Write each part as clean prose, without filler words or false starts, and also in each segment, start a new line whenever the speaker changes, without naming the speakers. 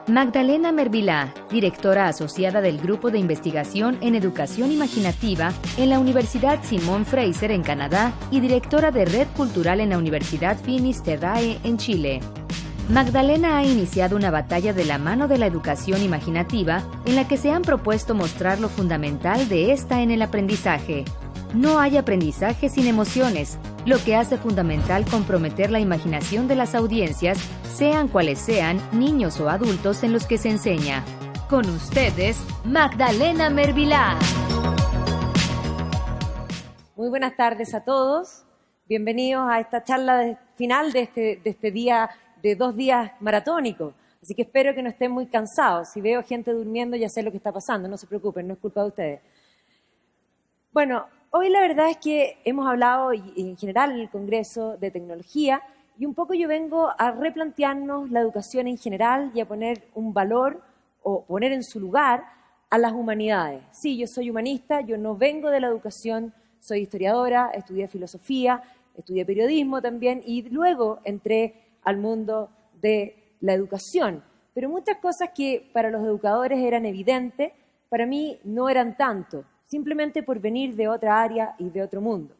Magdalena Mervilá, directora asociada del Grupo de Investigación en Educación Imaginativa en la Universidad Simón Fraser en Canadá y directora de Red Cultural en la Universidad Finis Terrae en Chile. Magdalena ha iniciado una batalla de la mano de la educación imaginativa en la que se han propuesto mostrar lo fundamental de esta en el aprendizaje. No hay aprendizaje sin emociones, lo que hace fundamental comprometer la imaginación de las audiencias, sean cuales sean, niños o adultos en los que se enseña. Con ustedes, Magdalena Mervilá.
Muy buenas tardes a todos. Bienvenidos a esta charla final de este día, de 2 días maratónicos. Así que espero que no estén muy cansados. Si veo gente durmiendo, ya sé lo que está pasando. No se preocupen, no es culpa de ustedes. Bueno, hoy la verdad es que hemos hablado en general en el Congreso de tecnología y un poco yo vengo a replantearnos la educación en general y a poner un valor o poner en su lugar a las humanidades. Sí, yo soy humanista, yo no vengo de la educación, soy historiadora, estudié filosofía, estudié periodismo también y luego entré al mundo de la educación. Pero muchas cosas que para los educadores eran evidentes, para mí no eran tanto, simplemente por venir de otra área y de otro mundo.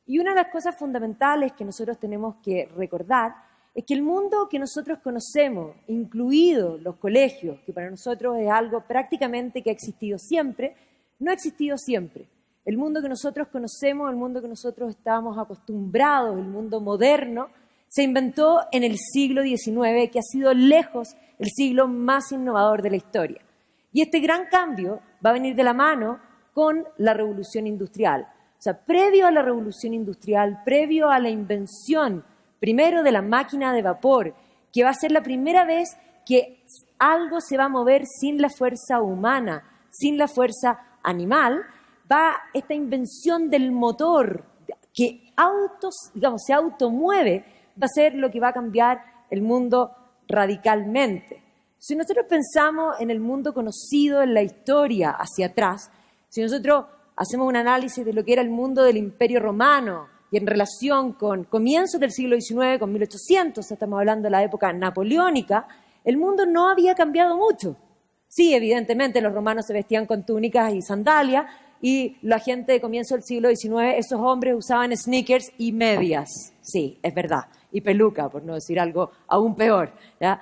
Y una de las cosas fundamentales que nosotros tenemos que recordar es que el mundo que nosotros conocemos, incluidos los colegios, que para nosotros es algo prácticamente que ha existido siempre, no ha existido siempre. El mundo que nosotros conocemos, el mundo que nosotros estamos acostumbrados, el mundo moderno, se inventó en el siglo XIX, que ha sido lejos el siglo más innovador de la historia. Y este gran cambio va a venir de la mano con la revolución industrial. O sea, previo a la revolución industrial, previo a la invención, primero de la máquina de vapor, que va a ser la primera vez que algo se va a mover sin la fuerza humana, sin la fuerza animal, va esta invención del motor que se automueve, va a ser lo que va a cambiar el mundo radicalmente. Si nosotros pensamos en el mundo conocido en la historia hacia atrás, si nosotros hacemos un análisis de lo que era el mundo del Imperio Romano y en relación con comienzos del siglo XIX, con 1800, estamos hablando de la época napoleónica, el mundo no había cambiado mucho. Sí, evidentemente los romanos se vestían con túnicas y sandalias y la gente de comienzo del siglo XIX, esos hombres usaban sneakers y medias. Sí, es verdad. Y peluca, por no decir algo aún peor, ¿ya?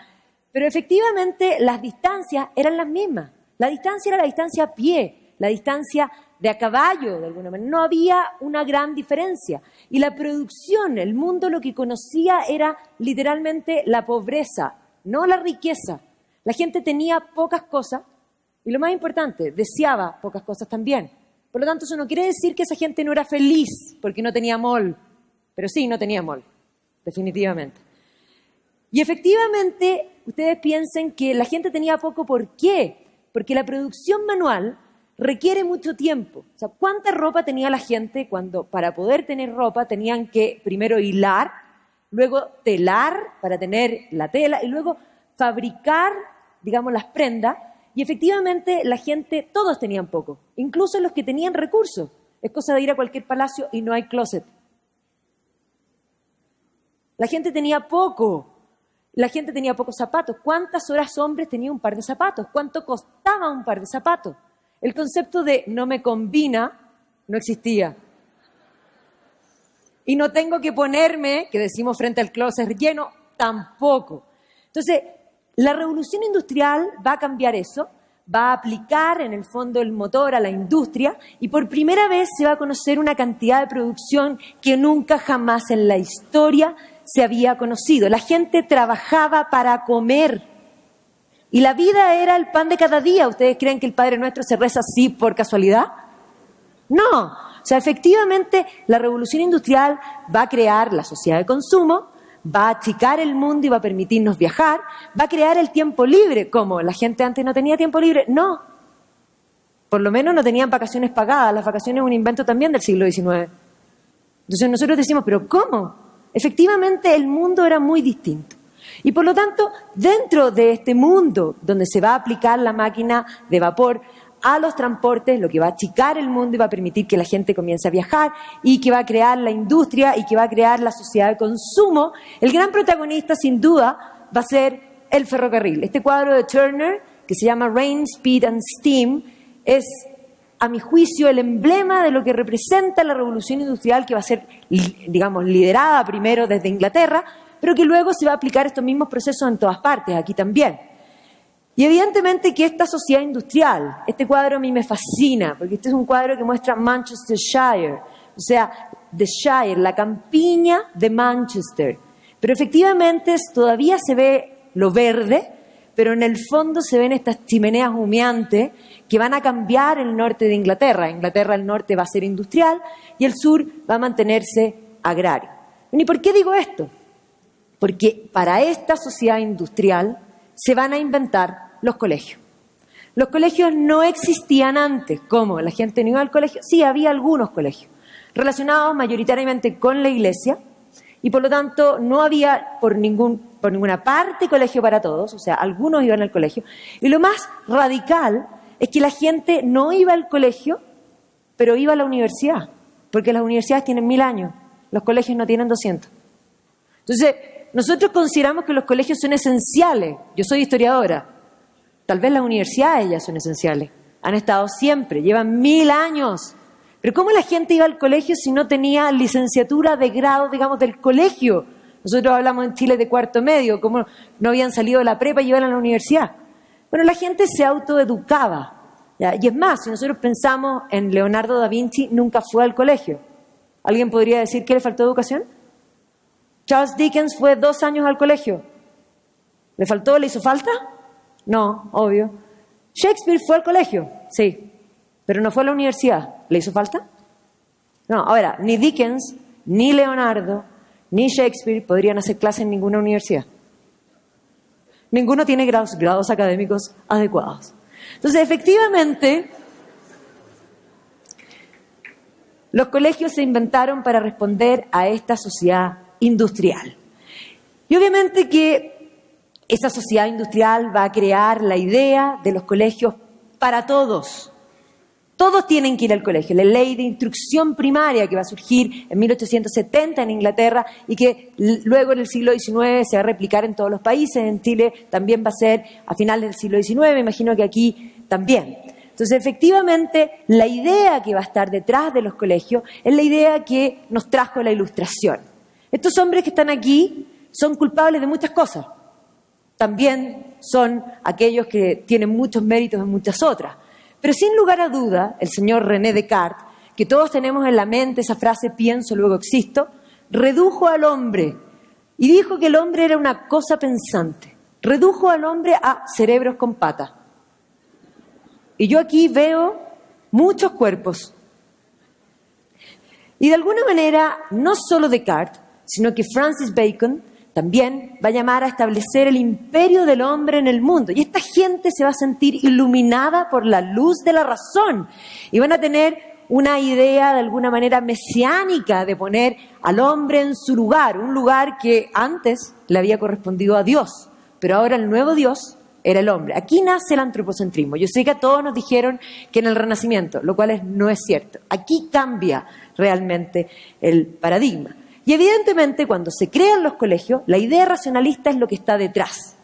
Pero efectivamente las distancias eran las mismas. La distancia era la distancia a pie, la distancia de a caballo, de alguna manera. No había una gran diferencia. Y la producción, el mundo lo que conocía era literalmente la pobreza, no la riqueza. La gente tenía pocas cosas y lo más importante, deseaba pocas cosas también. Por lo tanto, eso no quiere decir que esa gente no era feliz porque no tenía mall. Pero sí, no tenía mall, definitivamente. Y efectivamente, ustedes piensen que la gente tenía poco. ¿Por qué? Porque la producción manual requiere mucho tiempo. O sea, ¿cuánta ropa tenía la gente cuando para poder tener ropa tenían que primero hilar, luego telar para tener la tela y luego fabricar, digamos, las prendas? Y efectivamente la gente, todos tenían poco, incluso los que tenían recursos. Es cosa de ir a cualquier palacio y no hay closet. La gente tenía poco. La gente tenía pocos zapatos. ¿Cuántas horas hombres tenía un par de zapatos? ¿Cuánto costaba un par de zapatos? El concepto de no me combina no existía. Y no tengo que ponerme, que decimos frente al closet lleno, tampoco. Entonces, la revolución industrial va a cambiar eso, va a aplicar en el fondo el motor a la industria y por primera vez se va a conocer una cantidad de producción que nunca jamás en la historia se había conocido. La gente trabajaba para comer. Y la vida era el pan de cada día. ¿Ustedes creen que el Padre Nuestro se reza así por casualidad? No. O sea, efectivamente, la revolución industrial va a crear la sociedad de consumo, va a achicar el mundo y va a permitirnos viajar, va a crear el tiempo libre. ¿Cómo? ¿La gente antes no tenía tiempo libre? No. Por lo menos no tenían vacaciones pagadas. Las vacaciones es un invento también del siglo XIX. Entonces nosotros decimos, ¿pero cómo? Efectivamente, el mundo era muy distinto. Y por lo tanto, dentro de este mundo donde se va a aplicar la máquina de vapor a los transportes, lo que va a achicar el mundo y va a permitir que la gente comience a viajar y que va a crear la industria y que va a crear la sociedad de consumo, el gran protagonista sin duda va a ser el ferrocarril. Este cuadro de Turner, que se llama Rain, Speed and Steam, es, a mi juicio, el emblema de lo que representa la revolución industrial, que va a ser, digamos, liderada primero desde Inglaterra, pero que luego se va a aplicar estos mismos procesos en todas partes, aquí también. Y evidentemente que esta sociedad industrial, este cuadro a mí me fascina, porque este es un cuadro que muestra Manchestershire, o sea, the Shire, la campiña de Manchester. Pero efectivamente todavía se ve lo verde, pero en el fondo se ven estas chimeneas humeantes que van a cambiar el norte de Inglaterra. Inglaterra, el norte va a ser industrial y el sur va a mantenerse agrario. ¿Y por qué digo esto? Porque para esta sociedad industrial se van a inventar los colegios. Los colegios no existían antes. ¿Cómo? ¿La gente no iba al colegio? Sí, había algunos colegios relacionados mayoritariamente con la iglesia y por lo tanto no había por ninguna parte colegio para todos, o sea, algunos iban al colegio. Y lo más radical es que la gente no iba al colegio, pero iba a la universidad, porque las universidades tienen 1000 años, los colegios no tienen 200. Entonces, nosotros consideramos que los colegios son esenciales. Yo soy historiadora. Tal vez las universidades ya son esenciales. Han estado siempre, llevan 1000 años. Pero ¿cómo la gente iba al colegio si no tenía licenciatura de grado, digamos, del colegio? Nosotros hablamos en Chile de cuarto medio, ¿cómo no habían salido de la prepa y iban a la universidad? Bueno, la gente se autoeducaba, ¿ya? Y es más, si nosotros pensamos en Leonardo da Vinci, nunca fue al colegio. ¿Alguien podría decir que le faltó educación? Charles Dickens fue 2 años al colegio. ¿Le faltó? ¿Le hizo falta? No, obvio. Shakespeare fue al colegio, sí, pero no fue a la universidad. ¿Le hizo falta? No, ahora, ni Dickens, ni Leonardo, ni Shakespeare podrían hacer clases en ninguna universidad. Ninguno tiene grados académicos adecuados. Entonces, efectivamente, los colegios se inventaron para responder a esta sociedad industrial. Y obviamente que esa sociedad industrial va a crear la idea de los colegios para todos. Todos tienen que ir al colegio. La ley de instrucción primaria que va a surgir en 1870 en Inglaterra y que luego en el siglo XIX se va a replicar en todos los países. En Chile también va a ser a finales del siglo XIX, imagino que aquí también. Entonces, efectivamente, la idea que va a estar detrás de los colegios es la idea que nos trajo la Ilustración. Estos hombres que están aquí son culpables de muchas cosas. También son aquellos que tienen muchos méritos en muchas otras. Pero sin lugar a duda, el señor René Descartes, que todos tenemos en la mente esa frase pienso, luego existo, redujo al hombre y dijo que el hombre era una cosa pensante. Redujo al hombre a cerebros con patas. Y yo aquí veo muchos cuerpos. Y de alguna manera, no solo Descartes, sino que Francis Bacon también va a llamar a establecer el imperio del hombre en el mundo. Y esta gente se va a sentir iluminada por la luz de la razón. Y van a tener una idea de alguna manera mesiánica de poner al hombre en su lugar. Un lugar que antes le había correspondido a Dios. Pero ahora el nuevo Dios era el hombre. Aquí nace el antropocentrismo. Yo sé que a todos nos dijeron que en el Renacimiento, lo cual no es cierto. Aquí cambia realmente el paradigma. Y evidentemente cuando se crean los colegios, la idea racionalista es lo que está detrás.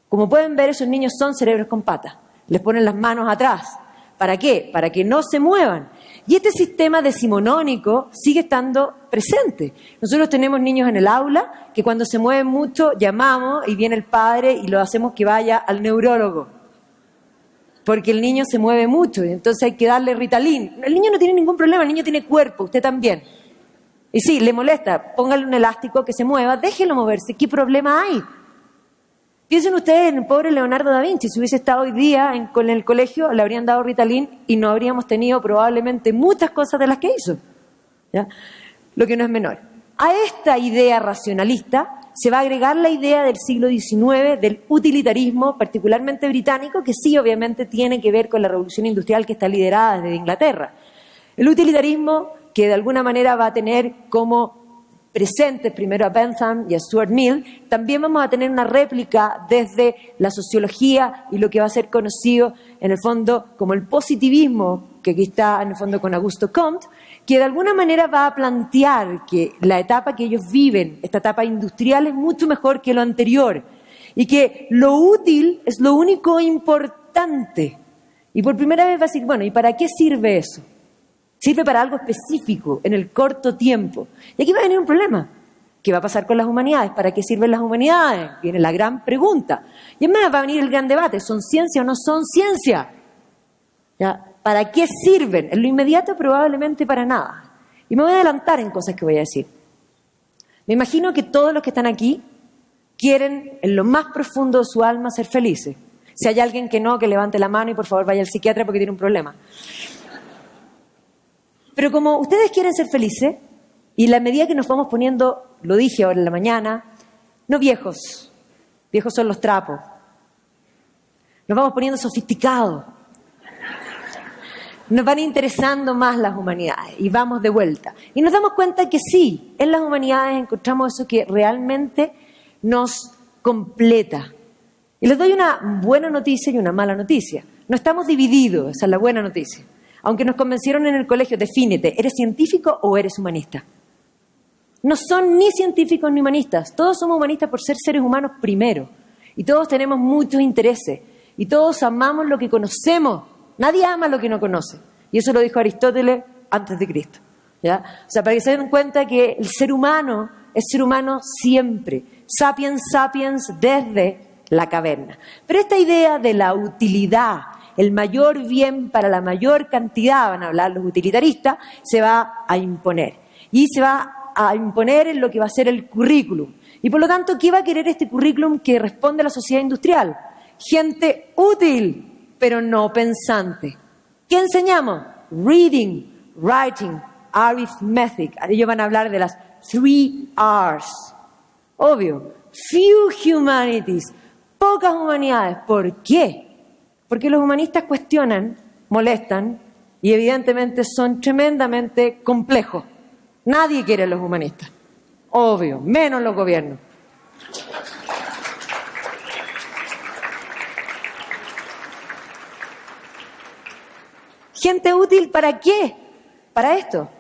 Como pueden ver, esos niños son cerebros con patas. Les ponen las manos atrás. ¿Para qué? Para que no se muevan. Y este sistema decimonónico sigue estando presente. Nosotros tenemos niños en el aula que cuando se mueven mucho llamamos y viene el padre y lo hacemos que vaya al neurólogo. Porque el niño se mueve mucho y entonces hay que darle Ritalin. El niño no tiene ningún problema, el niño tiene cuerpo, usted también. Y sí, le molesta, póngale un elástico que se mueva, déjelo moverse, ¿qué problema hay? Piensen ustedes en el pobre Leonardo da Vinci, si hubiese estado hoy día con el colegio, le habrían dado Ritalin y no habríamos tenido probablemente muchas cosas de las que hizo, ¿ya? Lo que no es menor. A esta idea racionalista se va a agregar la idea del siglo XIX, del utilitarismo, particularmente británico, que sí obviamente tiene que ver con la revolución industrial que está liderada desde Inglaterra. El utilitarismo que de alguna manera va a tener como presentes primero a Bentham y a Stuart Mill, también vamos a tener una réplica desde la sociología y lo que va a ser conocido en el fondo como el positivismo, que aquí está en el fondo con Augusto Comte, que de alguna manera va a plantear que la etapa que ellos viven, esta etapa industrial, es mucho mejor que lo anterior y que lo útil es lo único importante. Y por primera vez va a decir, bueno, ¿y para qué sirve eso? Sirve para algo específico, en el corto tiempo. Y aquí va a venir un problema. ¿Qué va a pasar con las humanidades? ¿Para qué sirven las humanidades? Viene la gran pregunta. Y además va a venir el gran debate. ¿Son ciencia o no son ciencia? ¿Ya? ¿Para qué sirven? En lo inmediato probablemente para nada. Y me voy a adelantar en cosas que voy a decir. Me imagino que todos los que están aquí quieren en lo más profundo de su alma ser felices. Si hay alguien que no, que levante la mano y por favor vaya al psiquiatra porque tiene un problema. Pero como ustedes quieren ser felices, y en la medida que nos vamos poniendo, lo dije ahora en la mañana, no viejos, viejos son los trapos, nos vamos poniendo sofisticados, nos van interesando más las humanidades y vamos de vuelta. Y nos damos cuenta que sí, en las humanidades encontramos eso que realmente nos completa. Y les doy una buena noticia y una mala noticia. No estamos divididos, esa es la buena noticia. Aunque nos convencieron en el colegio, defínete, ¿eres científico o eres humanista? No son ni científicos ni humanistas. Todos somos humanistas por ser seres humanos primero. Y todos tenemos muchos intereses. Y todos amamos lo que conocemos. Nadie ama lo que no conoce. Y eso lo dijo Aristóteles antes de Cristo. ¿Ya? O sea, para que se den cuenta que el ser humano es ser humano siempre. Sapiens sapiens desde la caverna. Pero esta idea de la utilidad, el mayor bien para la mayor cantidad, van a hablar los utilitaristas, se va a imponer. Y se va a imponer en lo que va a ser el currículum. Y por lo tanto, ¿qué va a querer este currículum que responde a la sociedad industrial? Gente útil, pero no pensante. ¿Qué enseñamos? Reading, writing, arithmetic. Ellos van a hablar de las 3 R's. Obvio. Few humanities. Pocas humanidades. ¿Por qué? Porque los humanistas cuestionan, molestan y evidentemente son tremendamente complejos. Nadie quiere a los humanistas. Obvio, menos los gobiernos. ¿Gente útil para qué? Para esto,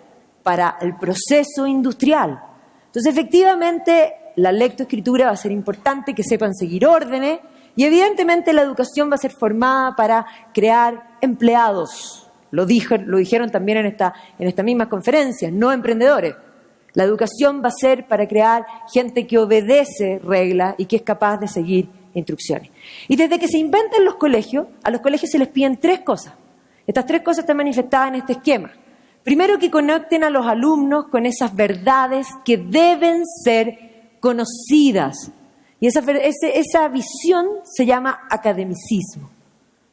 para el proceso industrial. Entonces, efectivamente, la lectoescritura va a ser importante, que sepan seguir órdenes, y evidentemente la educación va a ser formada para crear empleados. Lo dijeron también en esta misma conferencia, no emprendedores. La educación va a ser para crear gente que obedece reglas y que es capaz de seguir instrucciones. Y desde que se inventan los colegios, a los colegios se les piden 3 cosas. Estas 3 cosas están manifestadas en este esquema. Primero, que conecten a los alumnos con esas verdades que deben ser conocidas. Y esa visión se llama academicismo.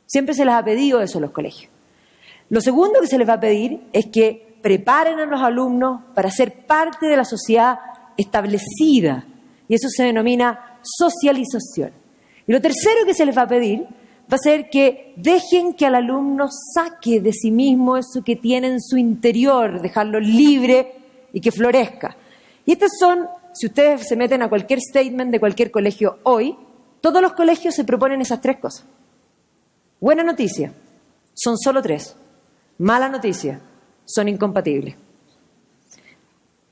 Siempre se les ha pedido eso a los colegios. Lo segundo que se les va a pedir es que preparen a los alumnos para ser parte de la sociedad establecida. Y eso se denomina socialización. Y lo tercero que se les va a pedir va a ser que dejen que al alumno saque de sí mismo eso que tiene en su interior, dejarlo libre y que florezca. Y estas son, si ustedes se meten a cualquier statement de cualquier colegio hoy, todos los colegios se proponen esas 3 cosas. Buena noticia, son solo 3. Mala noticia, son incompatibles.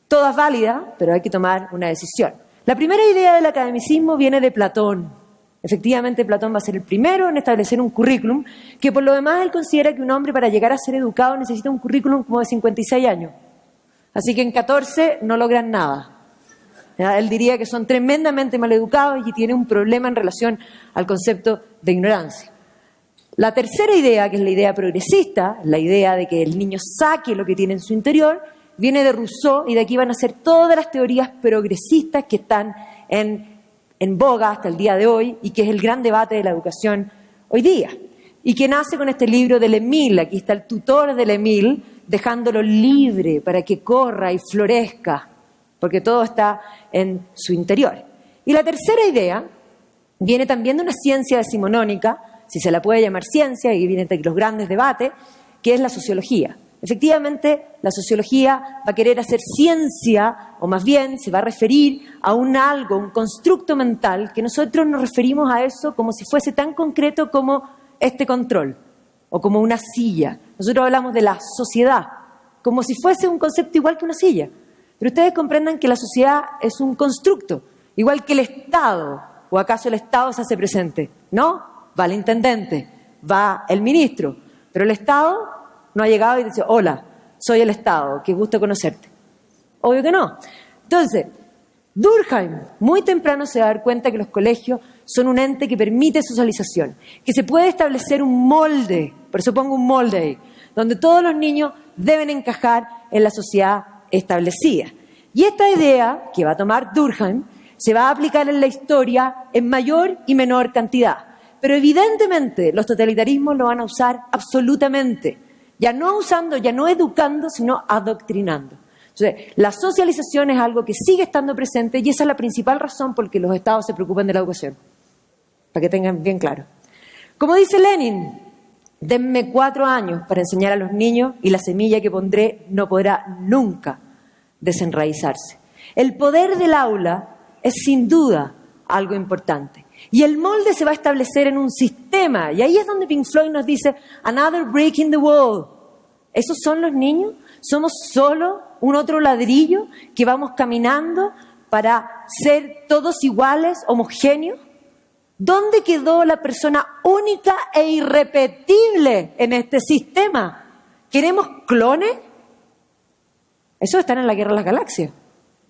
Todas válidas, pero hay que tomar una decisión. La primera idea del academicismo viene de Platón. Efectivamente, Platón va a ser el primero en establecer un currículum, que por lo demás él considera que un hombre para llegar a ser educado necesita un currículum como de 56 años. Así que en 14 no logran nada. ¿Ya? Él diría que son tremendamente mal educados y tienen un problema en relación al concepto de ignorancia. La tercera idea, que es la idea progresista, la idea de que el niño saque lo que tiene en su interior, viene de Rousseau, y de aquí van a ser todas las teorías progresistas que están en boga hasta el día de hoy y que es el gran debate de la educación hoy día. Y que nace con este libro del Emile. Aquí está el tutor del Emile, dejándolo libre para que corra y florezca, porque todo está en su interior. Y la tercera idea viene también de una ciencia decimonónica, si se la puede llamar ciencia, y viene de los grandes debates, que es la sociología. Efectivamente, la sociología va a querer hacer ciencia, o más bien se va a referir a un constructo mental, que nosotros nos referimos a eso como si fuese tan concreto como este control, o como una silla. Nosotros hablamos de la sociedad, como si fuese un concepto igual que una silla. Pero ustedes comprendan que la sociedad es un constructo, igual que el Estado ¿O acaso el Estado se hace presente? No, va el intendente, va el ministro, pero el Estado no ha llegado y dice, hola, soy el Estado, qué gusto conocerte. Obvio que no. Entonces, Durkheim muy temprano se va a dar cuenta que los colegios son un ente que permite socialización, que se puede establecer un molde, por eso pongo un molde ahí, donde todos los niños deben encajar en la sociedad establecida. Y esta idea que va a tomar Durkheim se va a aplicar en la historia en mayor y menor cantidad. Pero evidentemente los totalitarismos lo van a usar absolutamente, ya no usando, ya no educando, sino adoctrinando. Entonces, la socialización es algo que sigue estando presente y esa es la principal razón por la que los estados se preocupan de la educación. Para que tengan bien claro. Como dice Lenin, denme 4 años para enseñar a los niños y la semilla que pondré no podrá nunca desenraizarse. El poder del aula es sin duda algo importante. Y el molde se va a establecer en un sistema. Y ahí es donde Pink Floyd nos dice, another break in the wall. ¿Esos son los niños? ¿Somos solo un otro ladrillo que vamos caminando para ser todos iguales, homogéneos? ¿Dónde quedó la persona única e irrepetible en este sistema? ¿Queremos clones? Eso está en la Guerra de las Galaxias,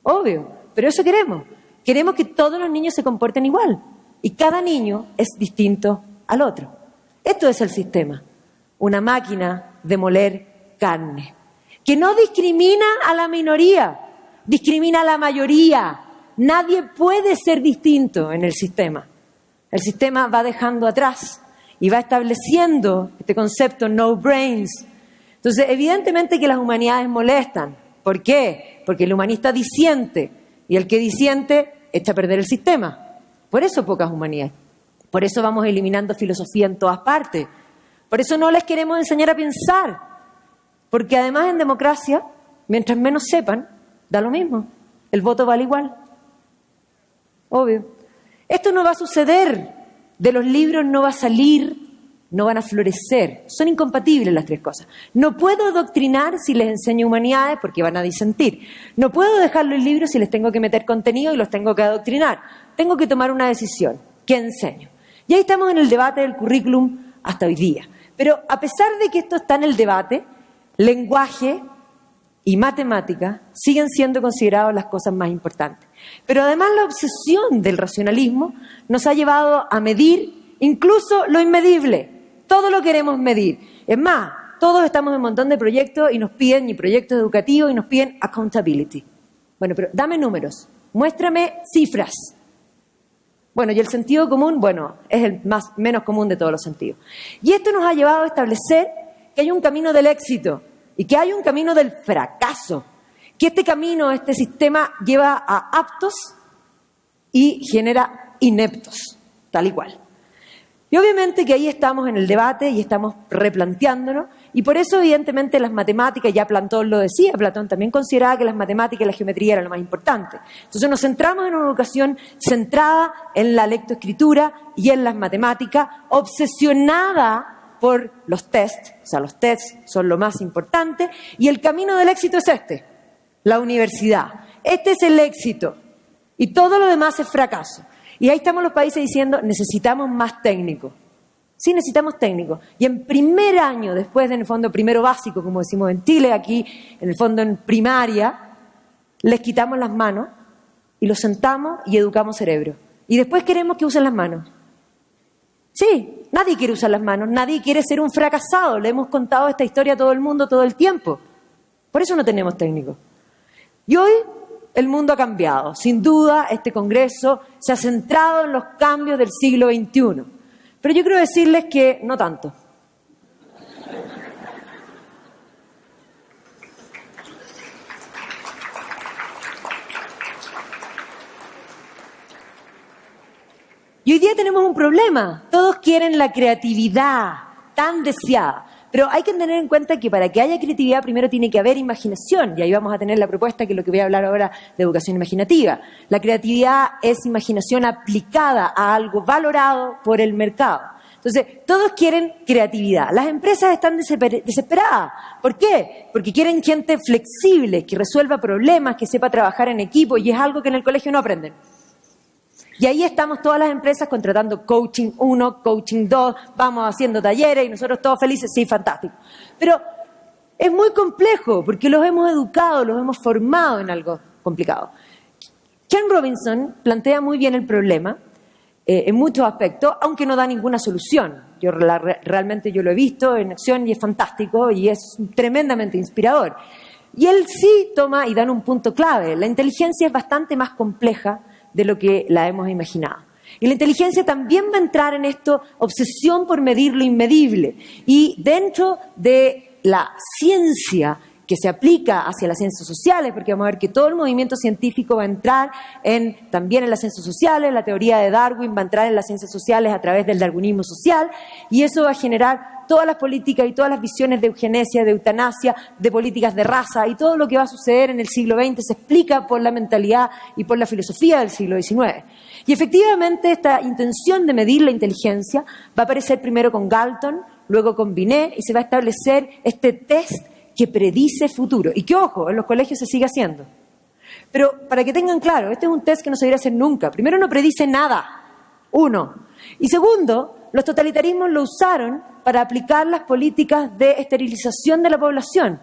obvio, pero eso queremos. Queremos que todos los niños se comporten igual y cada niño es distinto al otro. Esto es el sistema, una máquina de moler carne, que no discrimina a la minoría, discrimina a la mayoría. Nadie puede ser distinto en el sistema. El sistema va dejando atrás y va estableciendo este concepto no brains. Entonces, evidentemente que las humanidades molestan. ¿Por qué? Porque el humanista disiente y el que disiente echa a perder el sistema. Por eso pocas humanidades. Por eso vamos eliminando filosofía en todas partes. Por eso no les queremos enseñar a pensar. Porque además en democracia, mientras menos sepan, da lo mismo. El voto vale igual. Obvio. Esto no va a suceder. De los libros no va a salir, no van a florecer. Son incompatibles las 3 cosas. No puedo adoctrinar si les enseño humanidades porque van a disentir. No puedo dejar los libros si les tengo que meter contenido y los tengo que adoctrinar. Tengo que tomar una decisión. ¿Qué enseño? Y ahí estamos en el debate del currículum hasta hoy día. Pero a pesar de que esto está en el debate, lenguaje y matemática siguen siendo considerados las cosas más importantes. Pero además la obsesión del racionalismo nos ha llevado a medir incluso lo inmedible. Todo lo queremos medir. Es más, todos estamos en un montón de proyectos y nos piden, y proyectos educativos, y nos piden accountability. Bueno, pero dame números, muéstrame cifras. Bueno, y el sentido común, bueno, es el menos común de todos los sentidos. Y esto nos ha llevado a establecer que hay un camino del éxito y que hay un camino del fracaso. Que este camino, este sistema lleva a aptos y genera ineptos, tal y cual. Y obviamente que ahí estamos en el debate y estamos replanteándonos, y por eso evidentemente las matemáticas, ya Platón lo decía, Platón también consideraba que las matemáticas y la geometría eran lo más importante. Entonces nos centramos en una educación centrada en la lectoescritura y en las matemáticas, obsesionada por los tests, o sea, los tests son lo más importante, y el camino del éxito es este, la universidad. Este es el éxito, y todo lo demás es fracaso. Y ahí estamos los países diciendo, necesitamos más técnicos. Sí, necesitamos técnicos. Y en primer año, después de, en el fondo, primero básico, como decimos en Chile, aquí, en el fondo, en primaria, les quitamos las manos y los sentamos y educamos cerebro. Y después queremos que usen las manos. Sí, nadie quiere usar las manos, nadie quiere ser un fracasado. Le hemos contado esta historia a todo el mundo todo el tiempo. Por eso no tenemos técnicos. Y hoy el mundo ha cambiado. Sin duda, este Congreso se ha centrado en los cambios del siglo XXI. Pero yo quiero decirles que no tanto. Y hoy día tenemos un problema. Todos quieren la creatividad tan deseada. Pero hay que tener en cuenta que para que haya creatividad primero tiene que haber imaginación. Y ahí vamos a tener la propuesta, que es lo que voy a hablar ahora, de educación imaginativa. La creatividad es imaginación aplicada a algo valorado por el mercado. Entonces, todos quieren creatividad. Las empresas están desesperadas. ¿Por qué? Porque quieren gente flexible, que resuelva problemas, que sepa trabajar en equipo, y es algo que en el colegio no aprenden. Y ahí estamos todas las empresas contratando coaching 1, coaching 2, vamos haciendo talleres y nosotros todos felices, sí, fantástico. Pero es muy complejo porque los hemos educado, los hemos formado en algo complicado. Ken Robinson plantea muy bien el problema en muchos aspectos, aunque no da ninguna solución. Realmente yo lo he visto en acción y es fantástico y es tremendamente inspirador. Y él sí toma y da un punto clave. La inteligencia es bastante más compleja de lo que la hemos imaginado. Y la inteligencia también va a entrar en esto, obsesión por medir lo inmedible. Y dentro de la ciencia que se aplica hacia las ciencias sociales, porque vamos a ver que todo el movimiento científico va a entrar también en las ciencias sociales, la teoría de Darwin va a entrar en las ciencias sociales a través del darwinismo social, y eso va a generar todas las políticas y todas las visiones de eugenesia, de eutanasia, de políticas de raza, y todo lo que va a suceder en el siglo XX se explica por la mentalidad y por la filosofía del siglo XIX. Y efectivamente esta intención de medir la inteligencia va a aparecer primero con Galton, luego con Binet, y se va a establecer este test que predice futuro. Y que, ojo, en los colegios se sigue haciendo. Pero para que tengan claro, este es un test que no se debería hacer nunca. Primero, no predice nada. Uno. Y segundo, los totalitarismos lo usaron para aplicar las políticas de esterilización de la población.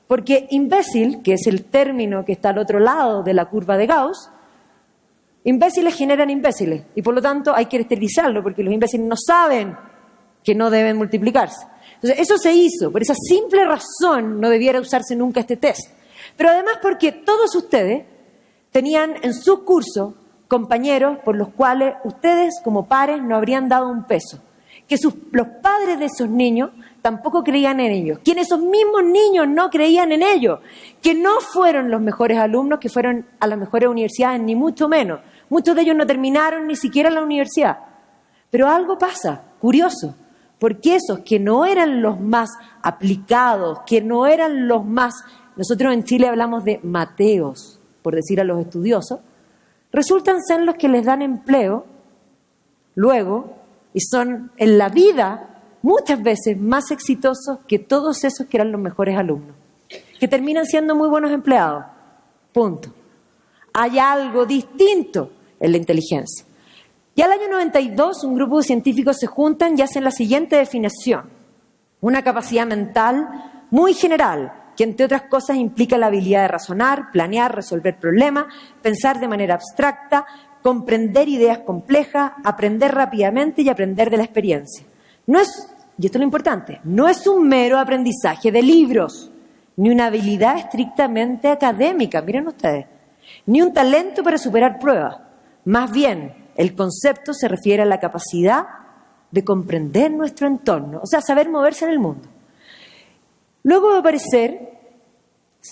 Porque imbécil, que es el término que está al otro lado de la curva de Gauss, imbéciles generan imbéciles. Y por lo tanto hay que esterilizarlo, porque los imbéciles no saben que no deben multiplicarse. Entonces, eso se hizo. Por esa simple razón no debiera usarse nunca este test. Pero además porque todos ustedes tenían en sus cursos compañeros por los cuales ustedes como pares no habrían dado un peso. Que los padres de esos niños tampoco creían en ellos. Que esos mismos niños no creían en ellos. Que no fueron los mejores alumnos, que fueron a las mejores universidades, ni mucho menos. Muchos de ellos no terminaron ni siquiera la universidad. Pero algo pasa, curioso. Porque esos que no eran los más aplicados, que no eran los más... Nosotros en Chile hablamos de mateos, por decir a los estudiosos, resultan ser los que les dan empleo luego y son en la vida muchas veces más exitosos que todos esos que eran los mejores alumnos, que terminan siendo muy buenos empleados. Punto. Hay algo distinto en la inteligencia. Y al año 92 un grupo de científicos se juntan y hacen la siguiente definición. Una capacidad mental muy general, que entre otras cosas implica la habilidad de razonar, planear, resolver problemas, pensar de manera abstracta, comprender ideas complejas, aprender rápidamente y aprender de la experiencia. No es, y esto es lo importante, no es un mero aprendizaje de libros, ni una habilidad estrictamente académica, miren ustedes, ni un talento para superar pruebas. Más bien, el concepto se refiere a la capacidad de comprender nuestro entorno, o sea, saber moverse en el mundo. Luego va a aparecer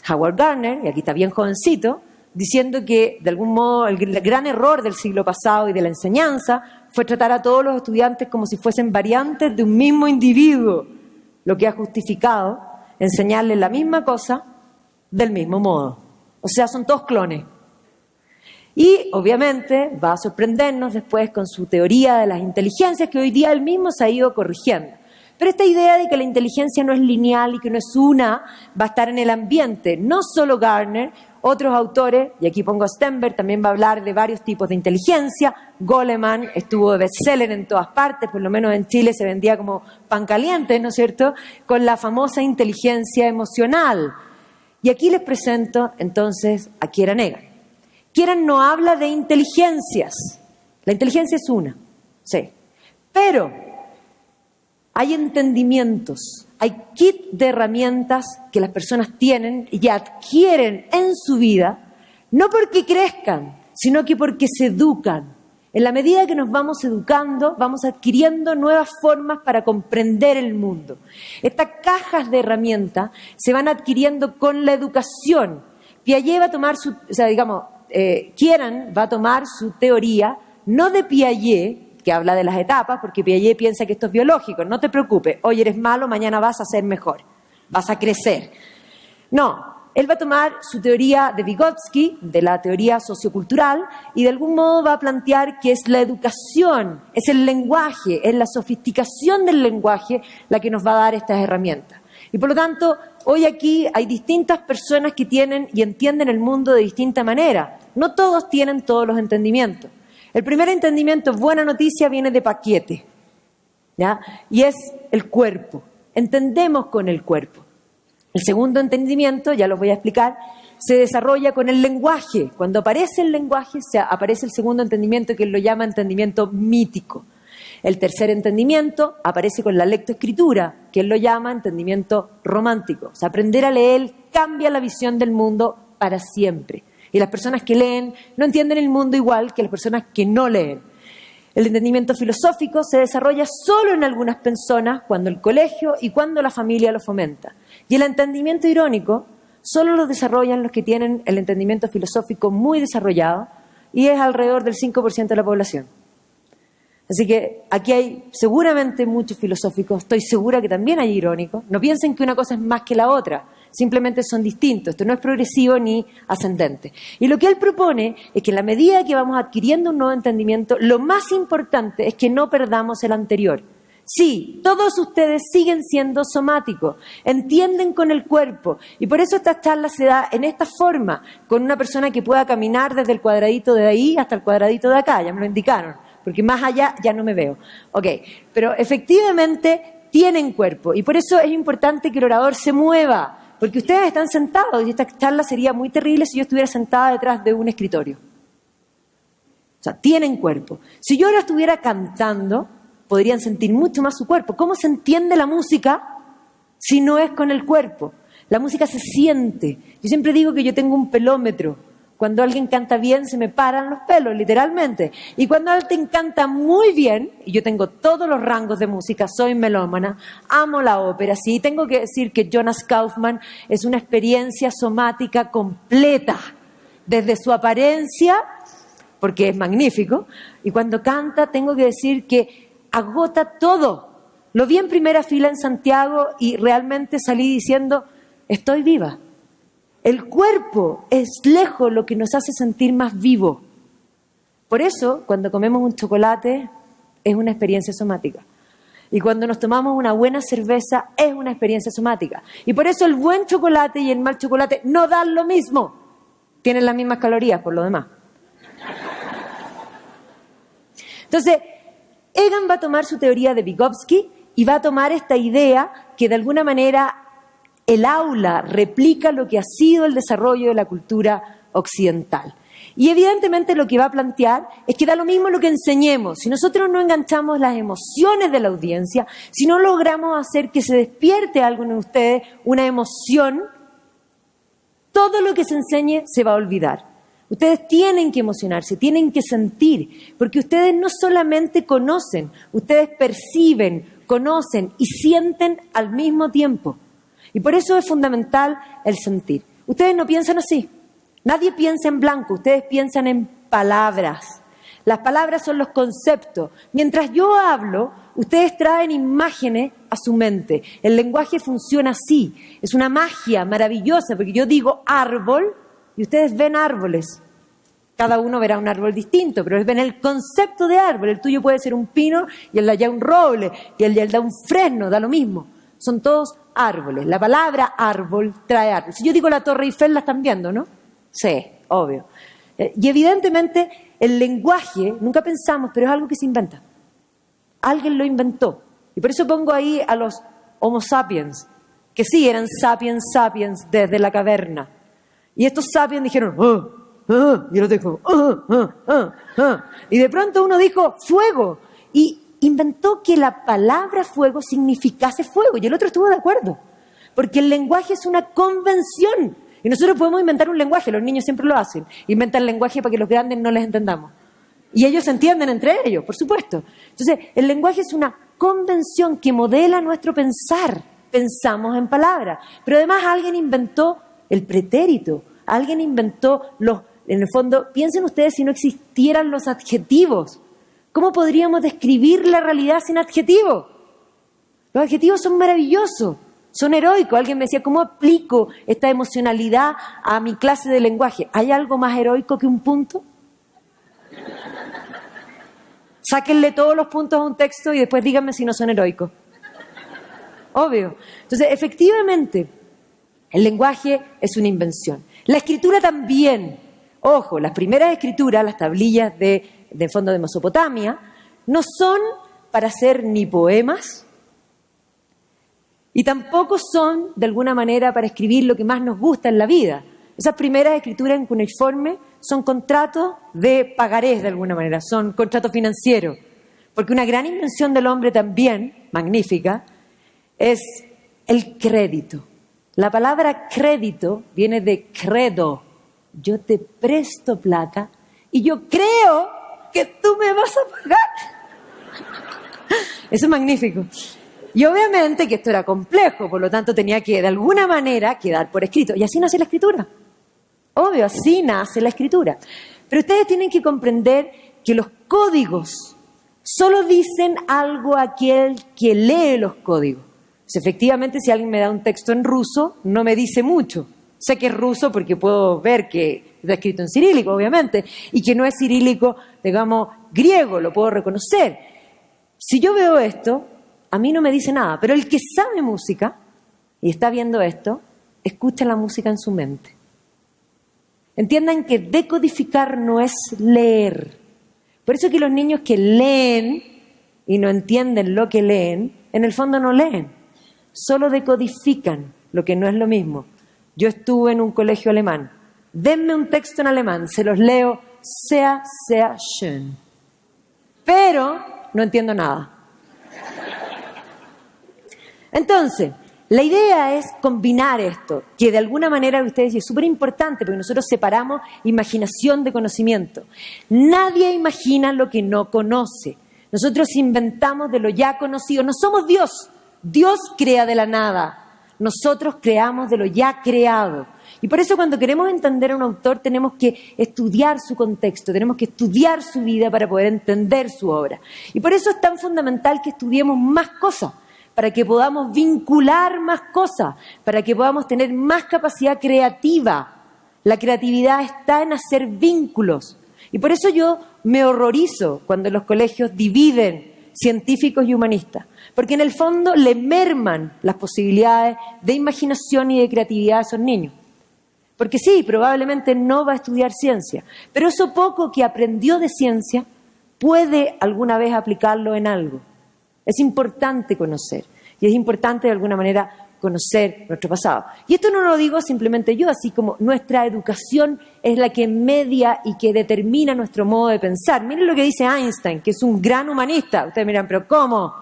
Howard Gardner, y aquí está bien jovencito, diciendo que, de algún modo, el gran error del siglo pasado y de la enseñanza fue tratar a todos los estudiantes como si fuesen variantes de un mismo individuo, lo que ha justificado enseñarles la misma cosa del mismo modo. O sea, son todos clones. Y, obviamente, va a sorprendernos después con su teoría de las inteligencias, que hoy día él mismo se ha ido corrigiendo. Pero esta idea de que la inteligencia no es lineal y que no es una, va a estar en el ambiente. No solo Gardner, otros autores, y aquí pongo a Stenberg, también va a hablar de varios tipos de inteligencia. Goleman estuvo de bestseller en todas partes, por lo menos en Chile se vendía como pan caliente, ¿no es cierto?, con la famosa inteligencia emocional. Y aquí les presento entonces a Kieran Egan. Kieran no habla de inteligencias. La inteligencia es una, sí. Pero hay entendimientos, hay kit de herramientas que las personas tienen y adquieren en su vida, no porque crezcan, sino que porque se educan. En la medida que nos vamos educando, vamos adquiriendo nuevas formas para comprender el mundo. Estas cajas de herramientas se van adquiriendo con la educación. Piaget va a tomar Kieran va a tomar su teoría, no de Piaget, que habla de las etapas, porque Piaget piensa que esto es biológico. No te preocupes, hoy eres malo, mañana vas a ser mejor, vas a crecer. No, él va a tomar su teoría de Vygotsky, de la teoría sociocultural, y de algún modo va a plantear que es la educación, es el lenguaje, es la sofisticación del lenguaje la que nos va a dar estas herramientas. Y por lo tanto, hoy aquí hay distintas personas que tienen y entienden el mundo de distinta manera. No todos tienen todos los entendimientos. El primer entendimiento, buena noticia, viene de paquete, ¿ya? Y es el cuerpo. Entendemos con el cuerpo. El segundo entendimiento, ya lo voy a explicar, se desarrolla con el lenguaje. Cuando aparece el lenguaje, aparece el segundo entendimiento, que él lo llama entendimiento mítico. El tercer entendimiento aparece con la lectoescritura, que él lo llama entendimiento romántico. O sea, aprender a leer cambia la visión del mundo para siempre. Y las personas que leen no entienden el mundo igual que las personas que no leen. El entendimiento filosófico se desarrolla solo en algunas personas cuando el colegio y cuando la familia lo fomenta. Y el entendimiento irónico solo lo desarrollan los que tienen el entendimiento filosófico muy desarrollado, y es alrededor del 5% de la población. Así que aquí hay seguramente muchos filosóficos, estoy segura que también hay irónicos. No piensen que una cosa es más que la otra, simplemente son distintos. Esto no es progresivo ni ascendente. Y lo que él propone es que en la medida que vamos adquiriendo un nuevo entendimiento, lo más importante es que no perdamos el anterior. Sí, todos ustedes siguen siendo somáticos, entienden con el cuerpo, y por eso esta charla se da en esta forma, con una persona que pueda caminar desde el cuadradito de ahí hasta el cuadradito de acá, ya me lo indicaron, porque más allá ya no me veo. Ok, pero efectivamente tienen cuerpo, y por eso es importante que el orador se mueva, porque ustedes están sentados, y esta charla sería muy terrible si yo estuviera sentada detrás de un escritorio. O sea, tienen cuerpo. Si yo ahora estuviera cantando, podrían sentir mucho más su cuerpo. ¿Cómo se entiende la música si no es con el cuerpo? La música se siente. Yo siempre digo que yo tengo un pelómetro. Cuando alguien canta bien, se me paran los pelos, literalmente. Y cuando alguien canta muy bien, y yo tengo todos los rangos de música, soy melómana, amo la ópera, sí, tengo que decir que Jonas Kaufmann es una experiencia somática completa, desde su apariencia, porque es magnífico, y cuando canta tengo que decir que agota todo. Lo vi en primera fila en Santiago y realmente salí diciendo, estoy viva. El cuerpo es lejos lo que nos hace sentir más vivo. Por eso, cuando comemos un chocolate, es una experiencia somática. Y cuando nos tomamos una buena cerveza, es una experiencia somática. Y por eso el buen chocolate y el mal chocolate no dan lo mismo. Tienen las mismas calorías, por lo demás. Entonces, Egan va a tomar su teoría de Vygotsky y va a tomar esta idea que de alguna manera el aula replica lo que ha sido el desarrollo de la cultura occidental. Y evidentemente lo que va a plantear es que da lo mismo lo que enseñemos. Si nosotros no enganchamos las emociones de la audiencia, si no logramos hacer que se despierte algo en ustedes, una emoción, todo lo que se enseñe se va a olvidar. Ustedes tienen que emocionarse, tienen que sentir, porque ustedes no solamente conocen, ustedes perciben, conocen y sienten al mismo tiempo. Y por eso es fundamental el sentir. Ustedes no piensan así. Nadie piensa en blanco, ustedes piensan en palabras. Las palabras son los conceptos. Mientras yo hablo, ustedes traen imágenes a su mente. El lenguaje funciona así. Es una magia maravillosa, porque yo digo árbol y ustedes ven árboles. Cada uno verá un árbol distinto, pero ven el concepto de árbol. El tuyo puede ser un pino y el de allá un roble y el de allá un fresno, da lo mismo. Son todos árboles. La palabra árbol trae árbol. Si yo digo la Torre Eiffel, la están viendo, ¿no? Sí, obvio. Y evidentemente el lenguaje, nunca pensamos, pero es algo que se inventa. Alguien lo inventó. Y por eso pongo ahí a los Homo sapiens, que sí, eran sapiens sapiens desde la caverna. Y estos sapiens dijeron, y el otro dijo, y de pronto uno dijo, fuego. Y inventó que la palabra fuego significase fuego. Y el otro estuvo de acuerdo. Porque el lenguaje es una convención. Y nosotros podemos inventar un lenguaje, los niños siempre lo hacen. Inventan lenguaje para que los grandes no les entendamos. Y ellos se entienden entre ellos, por supuesto. Entonces, el lenguaje es una convención que modela nuestro pensar. Pensamos en palabras. Pero además alguien inventó el pretérito. Alguien inventó en el fondo, piensen ustedes si no existieran los adjetivos. ¿Cómo podríamos describir la realidad sin adjetivos? Los adjetivos son maravillosos, son heroicos. Alguien me decía, ¿cómo aplico esta emocionalidad a mi clase de lenguaje? ¿Hay algo más heroico que un punto? Sáquenle todos los puntos a un texto y después díganme si no son heroicos. Obvio. Entonces, efectivamente, el lenguaje es una invención. La escritura también. Ojo, las primeras escrituras, las tablillas de de fondo de Mesopotamia, no son para hacer ni poemas y tampoco son, de alguna manera, para escribir lo que más nos gusta en la vida. Esas primeras escrituras en cuneiforme son contratos de pagarés, de alguna manera, son contratos financieros. Porque una gran invención del hombre también, magnífica, es el crédito. La palabra crédito viene de credo. Yo te presto plata y yo creo que tú me vas a pagar. Eso es magnífico. Y obviamente que esto era complejo, por lo tanto tenía que de alguna manera quedar por escrito. Y así nace la escritura. Obvio, así nace la escritura. Pero ustedes tienen que comprender que los códigos solo dicen algo a aquel que lee los códigos. Pues efectivamente, si alguien me da un texto en ruso, no me dice mucho. Sé que es ruso porque puedo ver que está escrito en cirílico, obviamente, y que no es cirílico, digamos, griego, lo puedo reconocer. Si yo veo esto, a mí no me dice nada, pero el que sabe música y está viendo esto, escucha la música en su mente. Entiendan que decodificar no es leer. Por eso que los niños que leen y no entienden lo que leen, en el fondo no leen, solo decodifican, lo que no es lo mismo. Yo estuve en un colegio alemán. Denme un texto en alemán, se los leo, sehr, sehr schön. Pero no entiendo nada. Entonces, la idea es combinar esto, que de alguna manera ustedes es súper importante, porque nosotros separamos imaginación de conocimiento. Nadie imagina lo que no conoce. Nosotros inventamos de lo ya conocido. No somos Dios. Dios crea de la nada. Nosotros creamos de lo ya creado. Y por eso cuando queremos entender a un autor tenemos que estudiar su contexto, tenemos que estudiar su vida para poder entender su obra. Y por eso es tan fundamental que estudiemos más cosas, para que podamos vincular más cosas, para que podamos tener más capacidad creativa. La creatividad está en hacer vínculos. Y por eso yo me horrorizo cuando los colegios dividen científicos y humanistas, porque en el fondo le merman las posibilidades de imaginación y de creatividad a esos niños. Porque sí, probablemente no va a estudiar ciencia, pero eso poco que aprendió de ciencia puede alguna vez aplicarlo en algo. Es importante conocer, y es importante de alguna manera conocer nuestro pasado. Y esto no lo digo simplemente yo, así como nuestra educación es la que media y que determina nuestro modo de pensar. Miren lo que dice Einstein, que es un gran humanista. Ustedes miran, ¿pero cómo?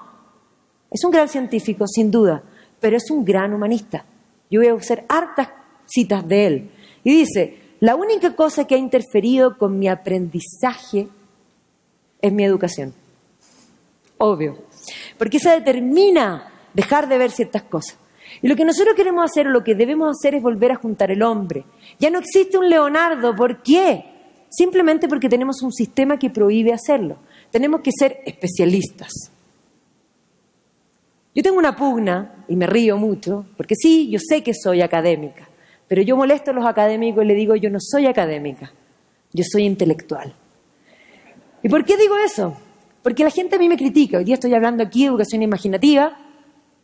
Es un gran científico, sin duda, pero es un gran humanista. Yo voy a usar hartas citas de él. Y dice, la única cosa que ha interferido con mi aprendizaje es mi educación. Obvio. Porque esa determina dejar de ver ciertas cosas. Y lo que nosotros queremos hacer, o lo que debemos hacer, es volver a juntar el hombre. Ya no existe un Leonardo. ¿Por qué? Simplemente porque tenemos un sistema que prohíbe hacerlo. Tenemos que ser especialistas. Yo tengo una pugna, y me río mucho, porque sí, yo sé que soy académica, pero yo molesto a los académicos y les digo, yo no soy académica, yo soy intelectual. ¿Y por qué digo eso? Porque la gente a mí me critica. Hoy día estoy hablando aquí de educación imaginativa,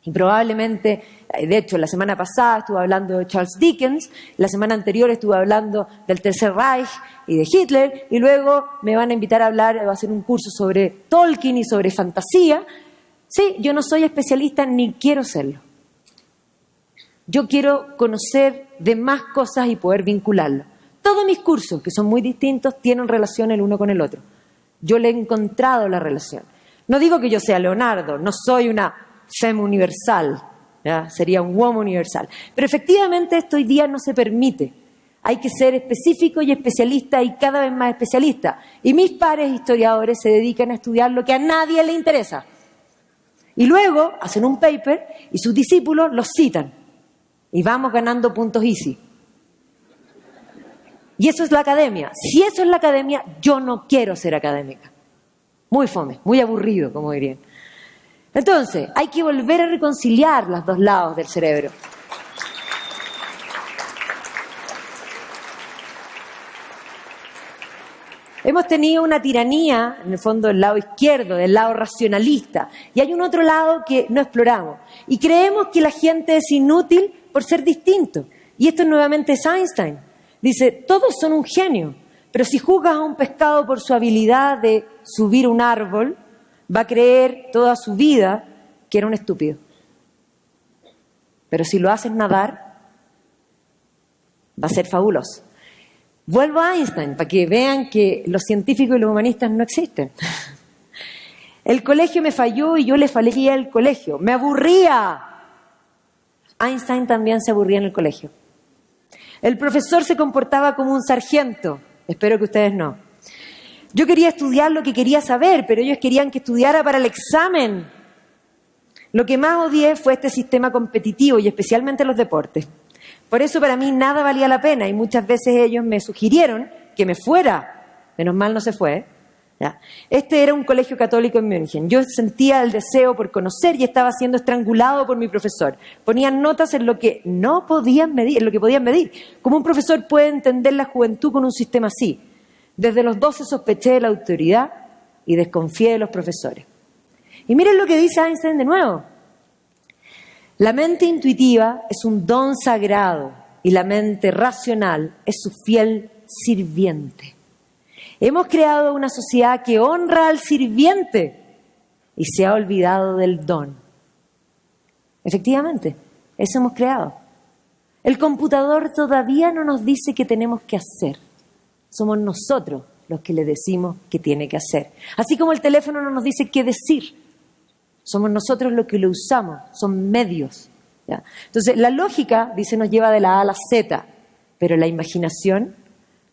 y probablemente, de hecho, la semana pasada estuve hablando de Charles Dickens, la semana anterior estuve hablando del Tercer Reich y de Hitler, y luego me van a invitar a hablar, a hacer un curso sobre Tolkien y sobre fantasía. Sí, yo no soy especialista ni quiero serlo. Yo quiero conocer de más cosas y poder vincularlo. Todos mis cursos, que son muy distintos, tienen relación el uno con el otro. Yo le he encontrado la relación. No digo que yo sea Leonardo, no soy una femme universal, ¿ya? Sería un woman universal. Pero efectivamente esto hoy día no se permite. Hay que ser específico y especialista y cada vez más especialista. Y mis pares historiadores se dedican a estudiar lo que a nadie le interesa. Y luego hacen un paper y sus discípulos los citan. Y vamos ganando puntos easy. Y eso es la academia. Si eso es la academia, yo no quiero ser académica. Muy fome, muy aburrido, como dirían. Entonces, hay que volver a reconciliar los dos lados del cerebro. Hemos tenido una tiranía, en el fondo, del lado izquierdo, del lado racionalista. Y hay un otro lado que no exploramos. Y creemos que la gente es inútil por ser distinto. Y esto nuevamente es Einstein. Dice, todos son un genio, Pero si juzgas a un pescado por su habilidad de subir un árbol, va a creer toda su vida que era un estúpido. Pero si lo haces nadar, va a ser fabuloso. Vuelvo a Einstein para que vean que los científicos y los humanistas no existen. El colegio me falló y yo le fallé al colegio. Me aburría. Einstein también se aburría en el colegio. El profesor se comportaba como un sargento. Espero que ustedes no. Yo quería estudiar lo que quería saber, pero ellos querían que estudiara para el examen. Lo que más odié fue este sistema competitivo y especialmente los deportes. Por eso para mí nada valía la pena y muchas veces ellos me sugirieron que me fuera. Menos mal no se fue. ¿Ya? Este era un colegio católico en München. Yo sentía el deseo por conocer y estaba siendo estrangulado por mi profesor. Ponían notas en lo que no podían medir, en lo que podían medir. ¿Cómo un profesor puede entender la juventud con un sistema así? Desde los 12 sospeché de la autoridad y desconfié de los profesores. Y miren lo que dice Einstein de nuevo. La mente intuitiva es un don sagrado y la mente racional es su fiel sirviente. Hemos creado una sociedad que honra al sirviente y se ha olvidado del don. Efectivamente, eso hemos creado. El computador todavía no nos dice qué tenemos que hacer. Somos nosotros los que le decimos qué tiene que hacer. Así como el teléfono no nos dice qué decir. Somos nosotros los que lo usamos, son medios. ¿Ya? Entonces, la lógica, dice, nos lleva de la A a la Z, pero la imaginación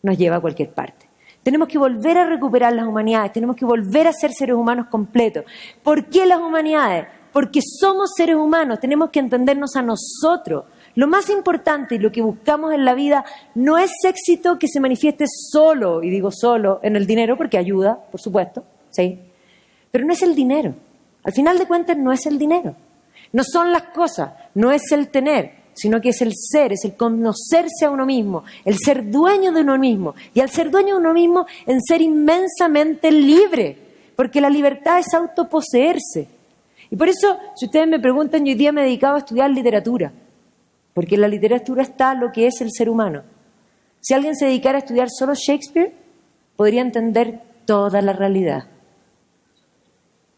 nos lleva a cualquier parte. Tenemos que volver a recuperar las humanidades, tenemos que volver a ser seres humanos completos. ¿Por qué las humanidades? Porque somos seres humanos, tenemos que entendernos a nosotros. Lo más importante y lo que buscamos en la vida no es éxito que se manifieste solo, y digo solo, en el dinero, porque ayuda, por supuesto, ¿sí? Pero no es el dinero. Al final de cuentas no es el dinero, no son las cosas, no es el tener, sino que es el ser, es el conocerse a uno mismo, el ser dueño de uno mismo. Y al ser dueño de uno mismo, en ser inmensamente libre, porque la libertad es autoposeerse. Y por eso, si ustedes me preguntan, yo hoy día me he dedicado a estudiar literatura, porque en la literatura está lo que es el ser humano. Si alguien se dedicara a estudiar solo Shakespeare, podría entender toda la realidad.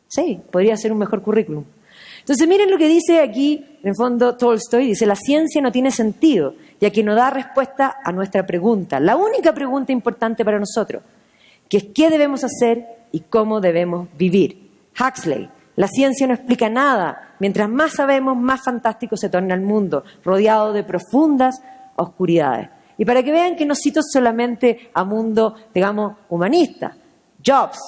Sí, podría ser un mejor currículum. Entonces miren lo que dice aquí, en el fondo, Tolstoy, dice, la ciencia no tiene sentido, ya que no da respuesta a nuestra pregunta, la única pregunta importante para nosotros, que es qué debemos hacer y cómo debemos vivir. Huxley, la ciencia no explica nada, mientras más sabemos, más fantástico se torna el mundo, rodeado de profundas oscuridades. Y para que vean que no cito solamente a mundo, digamos, humanista, Jobs,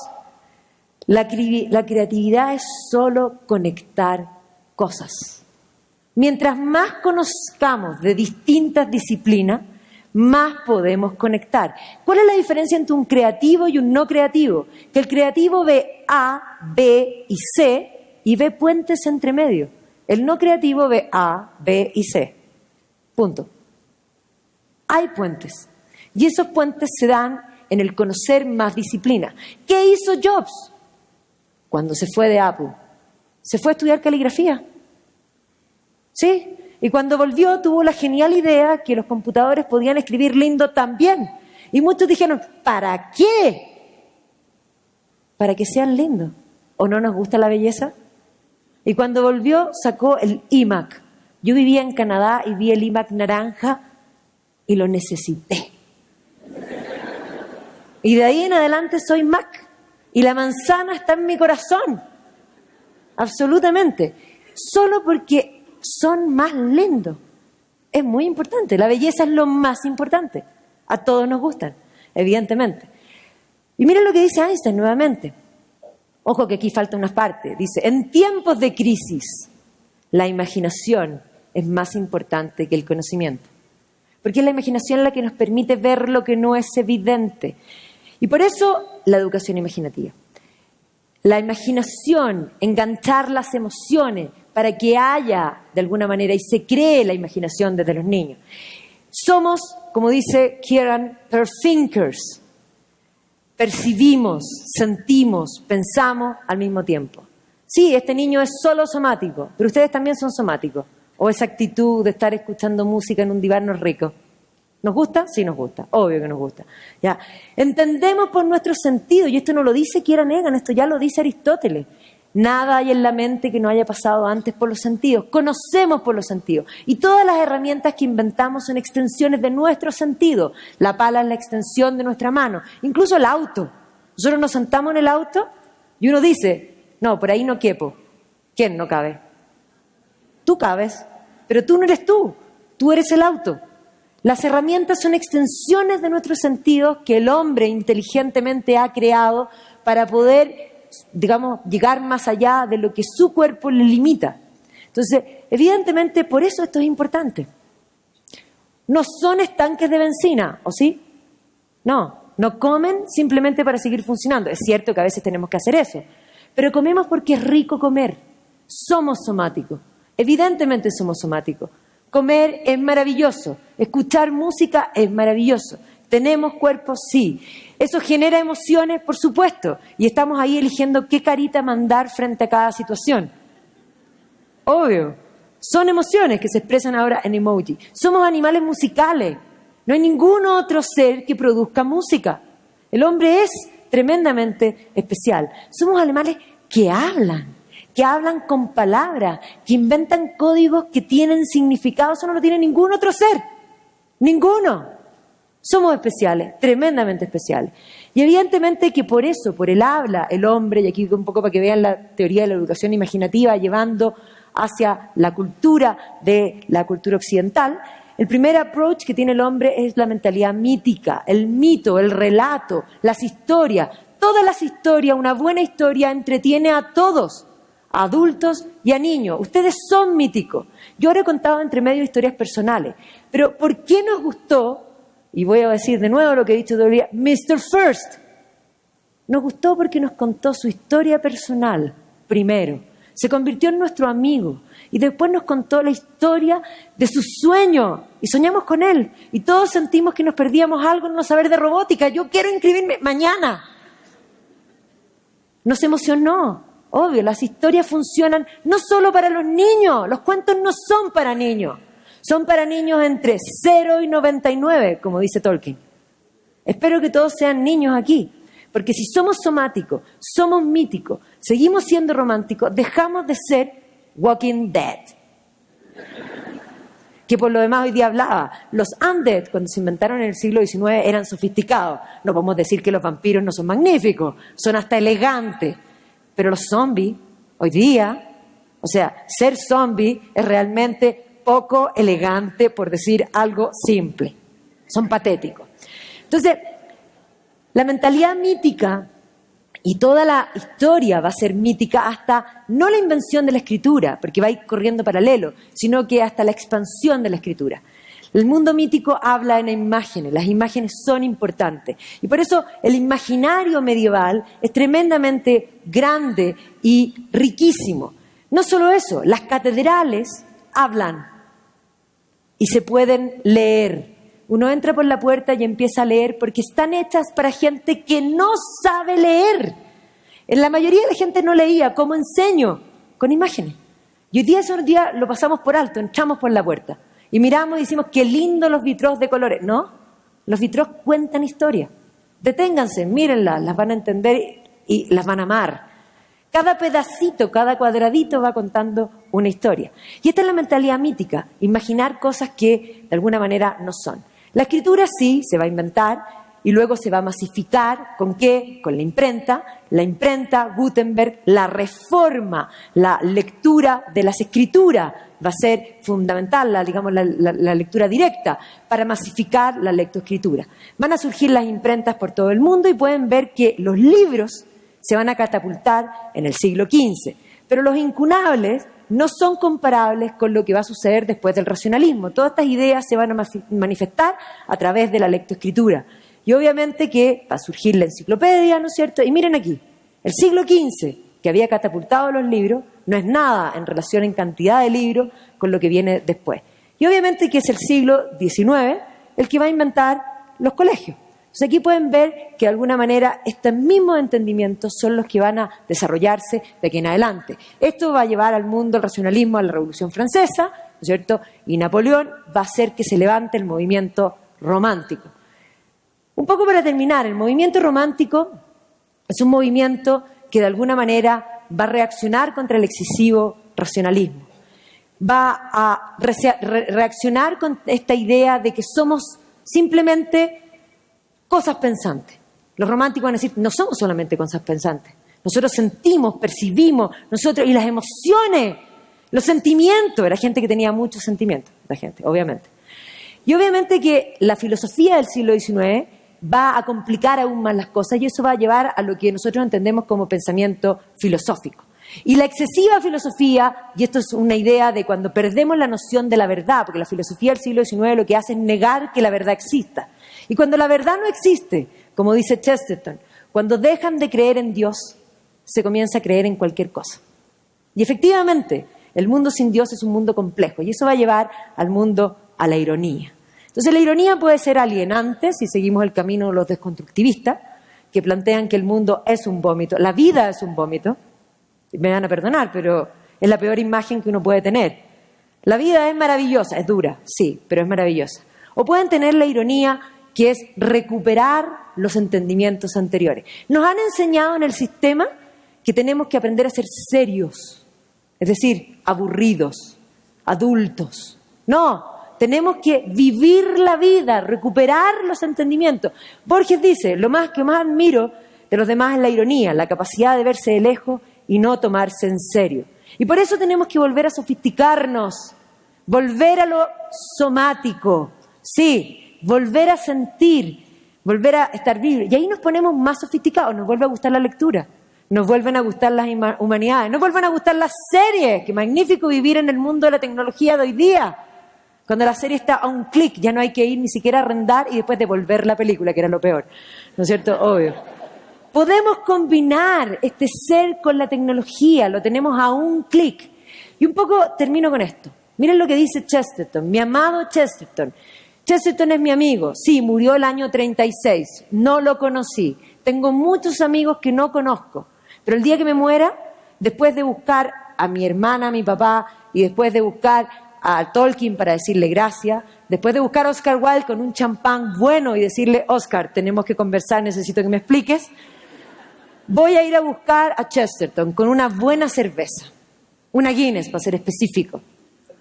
la creatividad es solo conectar cosas. Mientras más conozcamos de distintas disciplinas, más podemos conectar. ¿Cuál es la diferencia entre un creativo y un no creativo? Que el creativo ve A, B y C y ve puentes entre medio. El no creativo ve A, B y C. Punto. Hay puentes. Y esos puentes se dan en el conocer más disciplinas. ¿Qué hizo Jobs? Cuando se fue de Apple, se fue a estudiar caligrafía. ¿Sí? Y cuando volvió tuvo la genial idea que los computadores podían escribir lindo también. Y muchos dijeron, ¿para qué? Para que sean lindos. ¿O no nos gusta la belleza? Y cuando volvió sacó el iMac. Yo vivía en Canadá y vi el iMac naranja y lo necesité. Y de ahí en adelante soy Mac. Y la manzana está en mi corazón. Absolutamente. Solo porque son más lindos. Es muy importante. La belleza es lo más importante. A todos nos gustan, evidentemente. Y miren lo que dice Einstein nuevamente. Ojo que aquí falta una parte. Dice, en tiempos de crisis, la imaginación es más importante que el conocimiento. Porque es la imaginación la que nos permite ver lo que no es evidente. Y por eso la educación imaginativa. La imaginación, enganchar las emociones para que haya, de alguna manera, y se cree la imaginación desde los niños. Somos, como dice Kieran, perthinkers. Percibimos, sentimos, pensamos al mismo tiempo. Sí, este niño es solo somático, pero ustedes también son somáticos. O esa actitud de estar escuchando música en un diván no es rico. ¿Nos gusta? Sí nos gusta, obvio que nos gusta. Ya. Entendemos por nuestros sentidos, y esto no lo dice Kieran Egan, esto ya lo dice Aristóteles. Nada hay en la mente que no haya pasado antes por los sentidos. Conocemos por los sentidos. Y todas las herramientas que inventamos son extensiones de nuestros sentidos. La pala es la extensión de nuestra mano. Incluso el auto. Nosotros nos sentamos en el auto y uno dice, no, por ahí no quepo. ¿Quién no cabe? Tú cabes, pero tú no eres tú. Tú eres el auto. Las herramientas son extensiones de nuestros sentidos que el hombre inteligentemente ha creado para poder, digamos, llegar más allá de lo que su cuerpo le limita. Entonces, evidentemente, por eso esto es importante. No son estanques de benzina, ¿o sí? No comen simplemente para seguir funcionando. Es cierto que a veces tenemos que hacer eso, pero comemos porque es rico comer. Somos somáticos, evidentemente somos somáticos. Comer es maravilloso, escuchar música es maravilloso. ¿Tenemos cuerpos? Sí. ¿Eso genera emociones? Por supuesto. Y estamos ahí eligiendo qué carita mandar frente a cada situación. Obvio. Son emociones que se expresan ahora en emoji. Somos animales musicales. No hay ningún otro ser que produzca música. El hombre es tremendamente especial. Somos animales que hablan con palabras, que inventan códigos que tienen significado. Eso no lo tiene ningún otro ser. Ninguno. Somos especiales, tremendamente especiales. Y evidentemente que por eso, por el habla, el hombre, y aquí un poco para que vean la teoría de la educación imaginativa, llevando hacia la cultura de la cultura occidental, el primer approach que tiene el hombre es la mentalidad mítica, el mito, el relato, las historias. Todas las historias, una buena historia entretiene a todos, a adultos y a niños. Ustedes son míticos. Yo ahora he contado entre medio historias personales, pero ¿por qué nos gustó? Y voy a decir de nuevo lo que he dicho todavía, Mr. First. Nos gustó porque nos contó su historia personal primero. Se convirtió en nuestro amigo. Y después nos contó la historia de su sueño. Y soñamos con él. Y todos sentimos que nos perdíamos algo en no saber de robótica. Yo quiero inscribirme mañana. Nos emocionó. Obvio, las historias funcionan no solo para los niños. Los cuentos no son para niños. Son para niños entre 0 y 99, como dice Tolkien. Espero que todos sean niños aquí, porque si somos somáticos, somos míticos, seguimos siendo románticos, dejamos de ser Walking Dead. Que por lo demás hoy día hablaba, los undead, cuando se inventaron en el siglo XIX, eran sofisticados. No podemos decir que los vampiros no son magníficos, son hasta elegantes. Pero los zombies, hoy día, o sea, ser zombie es realmente poco elegante, por decir algo simple. Son patéticos. Entonces, la mentalidad mítica y toda la historia va a ser mítica hasta, no la invención de la escritura, porque va a ir corriendo paralelo, sino que hasta la expansión de la escritura. El mundo mítico habla en imágenes, las imágenes son importantes. Y por eso el imaginario medieval es tremendamente grande y riquísimo. No solo eso, las catedrales hablan y se pueden leer. Uno entra por la puerta y empieza a leer porque están hechas para gente que no sabe leer. La mayoría de la gente no leía. ¿Cómo enseño? Con imágenes. Y hoy día esos días lo pasamos por alto, entramos por la puerta y miramos y decimos qué lindo los vitrós de colores. No, los vitrós cuentan historias. Deténganse, mírenlas, las van a entender y las van a amar. Cada pedacito, cada cuadradito va contando una historia. Y esta es la mentalidad mítica, imaginar cosas que de alguna manera no son. La escritura sí se va a inventar y luego se va a masificar. ¿Con qué? Con la imprenta. La imprenta, Gutenberg, la reforma, la lectura de las escrituras va a ser fundamental, la lectura directa, para masificar la lectoescritura. Van a surgir las imprentas por todo el mundo y pueden ver que los libros se van a catapultar en el siglo XV. Pero los incunables no son comparables con lo que va a suceder después del racionalismo. Todas estas ideas se van a manifestar a través de la lectoescritura. Y obviamente que va a surgir la enciclopedia, ¿no es cierto? Y miren aquí, el siglo XV, que había catapultado los libros, no es nada en relación en cantidad de libros con lo que viene después. Y obviamente que es el siglo XIX el que va a inventar los colegios. Entonces aquí pueden ver que de alguna manera estos mismos entendimientos son los que van a desarrollarse de aquí en adelante. Esto va a llevar al mundo el racionalismo a la Revolución Francesa, ¿no es cierto? Y Napoleón va a hacer que se levante el movimiento romántico. Un poco para terminar, el movimiento romántico es un movimiento que de alguna manera va a reaccionar contra el excesivo racionalismo. Va a reaccionar con esta idea de que somos simplemente cosas pensantes. Los románticos van a decir, no somos solamente cosas pensantes. Nosotros sentimos, percibimos, y las emociones, los sentimientos. Era gente que tenía muchos sentimientos, la gente, obviamente. Y obviamente que la filosofía del siglo XIX va a complicar aún más las cosas y eso va a llevar a lo que nosotros entendemos como pensamiento filosófico. Y la excesiva filosofía, y esto es una idea de cuando perdemos la noción de la verdad, porque la filosofía del siglo XIX lo que hace es negar que la verdad exista. Y cuando la verdad no existe, como dice Chesterton, cuando dejan de creer en Dios, se comienza a creer en cualquier cosa. Y efectivamente, el mundo sin Dios es un mundo complejo y eso va a llevar al mundo a la ironía. Entonces la ironía puede ser alienante si seguimos el camino de los desconstructivistas, que plantean que el mundo es un vómito, la vida es un vómito. Me van a perdonar, pero es la peor imagen que uno puede tener. La vida es maravillosa, es dura, sí, pero es maravillosa. O pueden tener la ironía, que es recuperar los entendimientos anteriores. Nos han enseñado en el sistema que tenemos que aprender a ser serios, es decir, aburridos, adultos. No, tenemos que vivir la vida, recuperar los entendimientos. Borges dice, lo que más admiro de los demás es la ironía, la capacidad de verse de lejos y no tomarse en serio. Y por eso tenemos que volver a sofisticarnos, volver a lo somático, sí, volver a sentir, volver a estar vivos. Y ahí nos ponemos más sofisticados, nos vuelve a gustar la lectura, nos vuelven a gustar las humanidades, nos vuelven a gustar las series. Qué magnífico vivir en el mundo de la tecnología de hoy día. Cuando la serie está a un clic, ya no hay que ir ni siquiera a arrendar y después devolver la película, que era lo peor. ¿No es cierto? Obvio. Podemos combinar este ser con la tecnología, lo tenemos a un clic. Y un poco termino con esto. Miren lo que dice Chesterton, mi amado Chesterton. Chesterton es mi amigo, sí, murió el año 36, no lo conocí. Tengo muchos amigos que no conozco, pero el día que me muera, después de buscar a mi hermana, a mi papá, y después de buscar a Tolkien para decirle gracias, después de buscar a Oscar Wilde con un champán bueno y decirle, Oscar, tenemos que conversar, necesito que me expliques, voy a ir a buscar a Chesterton con una buena cerveza, una Guinness para ser específico.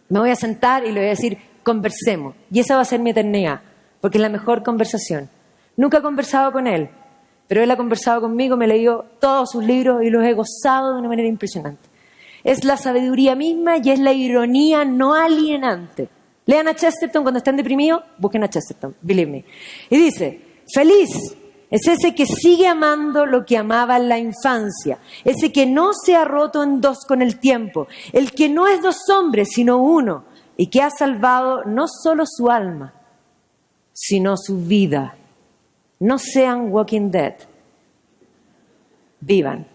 Me voy a sentar y le voy a decir, conversemos. Y esa va a ser mi eternidad, porque es la mejor conversación. Nunca he conversado con él, pero él ha conversado conmigo, me leyó todos sus libros y los he gozado de una manera impresionante. Es la sabiduría misma y es la ironía no alienante. Lean a Chesterton cuando estén deprimidos, busquen a Chesterton, believe me. Y dice, feliz es ese que sigue amando lo que amaba en la infancia, ese que no se ha roto en dos con el tiempo, el que no es dos hombres sino uno y que ha salvado no solo su alma, sino su vida. No sean Walking Dead, vivan.